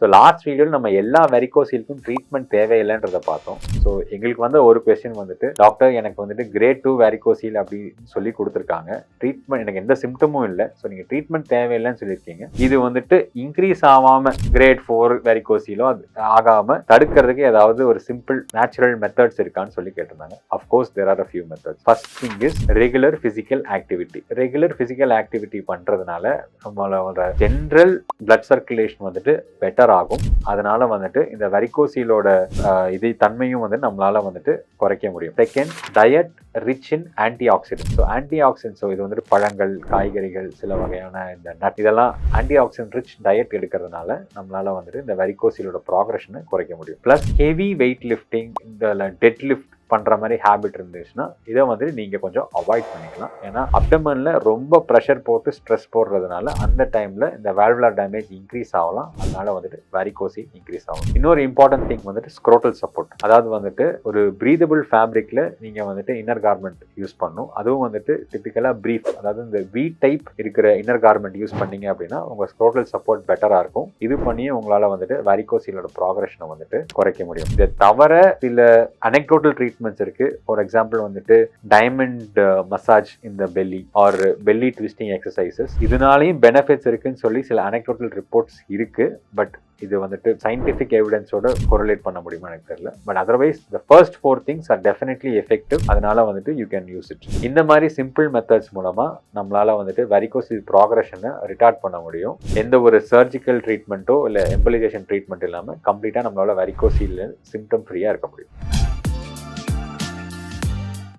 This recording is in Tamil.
ஸோ லாஸ்ட் வீடியோவில் நம்ம எல்லா வெரிகோசீலுக்கும் ட்ரீட்மெண்ட் தேவையில்லைன்றதை பார்த்தோம். ஸோ எங்களுக்கு வந்து ஒரு கொஸ்டின் வந்துட்டு, டாக்டர் எனக்கு வந்துட்டு கிரேட் 2 வெரிகோசீல் அப்படின்னு சொல்லி கொடுத்துருக்காங்க, ட்ரீட்மெண்ட் எனக்கு எந்த சிம்டமும் இல்லை, ஸோ நீங்கள் ட்ரீட்மெண்ட் தேவையில்லைன்னு சொல்லியிருக்கீங்க, இது வந்துட்டு இன்க்ரீஸ் ஆகாமல் கிரேட் 4 வெரிகோசீலோ அது ஆகாமல் தடுக்கிறதுக்கு ஏதாவது ஒரு சிம்பிள் நேச்சுரல் மெத்தட்ஸ் இருக்கான்னு சொல்லி கேட்டிருந்தாங்க. Of course there are a few methods. First thing is regular physical activity. Regular physical activity பண்ணுறதுனால நம்மளோட ஜென்ரல் பிளட் சர்க்குலேஷன் வந்துட்டு பெட்டர் ஆகும். அதனால வந்துட்டு இந்த வெரிகோசீலோட இது தன்மையும் வந்து நம்மளால வந்துட்டு குறைக்க முடியும். Second, diet rich in anti accident. So anti accident, so இது வந்துட்டு பழங்கள், காய்கறிகள், சில வகையான இந்த நட், இதெல்லாம் ஆன்டி ஆக்சிடென்ட் ரிச் டயட் எடுக்கிறதுனால நம்மளால வந்துட்டு இந்த வெரிகோசீலோட ப்ராக்ரஷனை குறைக்க முடியும். பிளஸ் ஹெவி வெயிட் லிஃப்டிங், இந்த டெட் லிஃப்ட் பண்ற மாதிரி ஹேபிட் இருந்துச்சுன்னா இதை வந்து நீங்க கொஞ்சம் அவாய்ட் பண்ணிக்கலாம். ஏன்னா அப்டமன்ல ரொம்ப ப்ரெஷர் போட்டு ஸ்ட்ரெஸ் போடுறதுனால அந்த டைம்ல இந்த வால்வுலர் டேமேஜ் இன்க்ரீஸ் ஆகலாம். அதனால வந்துட்டு வெரிகோசீல் இன்க்ரீஸ் ஆகும். இன்னொரு இம்பார்ட்டன்ட் திங் வந்துட்டு ஸ்க்ரோட்டல் சப்போர்ட். அதாவது வந்துட்டு ஒரு பிரீதபிள் ஃபேப்ரிக்ல நீங்க வந்துட்டு இன்னர் கார்மெண்ட் யூஸ் பண்ணணும். அதுவும் வந்துட்டு டிபிக்கலா பிரீஃப், அதாவது இந்த வி டைப் இருக்கிற இன்னர் கார்மெண்ட் யூஸ் பண்ணீங்க அப்படின்னா உங்க ஸ்க்ரோட்டல் சப்போர்ட் பெட்டரா இருக்கும். இது பண்ணியே உங்களால வந்துட்டு வெரிகோசீலோட ப்ராக்ரஷனை வந்துட்டு குறைக்க முடியும். இதை தவிர சில அனெக்டோட்டல் ட்ரீட்மெண்ட்ஸ் இருக்கு. ஃபார் எக்ஸாம்பிள் வந்துட்டு டைமண்ட் மசாஜ் இந்த belly or belly twisting exercises, இதனாலையும் பெனிஃபிட்ஸ் இருக்குன்னு சொல்லி சில அனெக்டோட்டல் ரிப்போர்ட்ஸ் இருக்கு. பட் இது வந்துட்டு சயின்டிஃபிக் எவிடன்ஸோட கொரிலேட் பண்ண முடியுமா எனக்கு தெரியல. But otherwise the first 4 things are definitely effective. அதனால வந்துட்டு யூ கேன் யூஸ் இட். இந்த மாதிரி சிம்பிள் மெத்தட்ஸ் மூலமா நம்மளால வந்துட்டு வெரிகோசீல் ப்ராக்ரஷனை ரிட்டார்ட் பண்ண முடியும். எந்த ஒரு சர்ஜிக்கல் ட்ரீட்மெண்ட்டோ இல்லை எம்பலைசேஷன் ட்ரீட்மெண்ட் இல்லாமல் கம்ப்ளீட்டாக நம்மளால வெரிகோசீல் சிம்டம் ஃப்ரீயாக இருக்க முடியும்.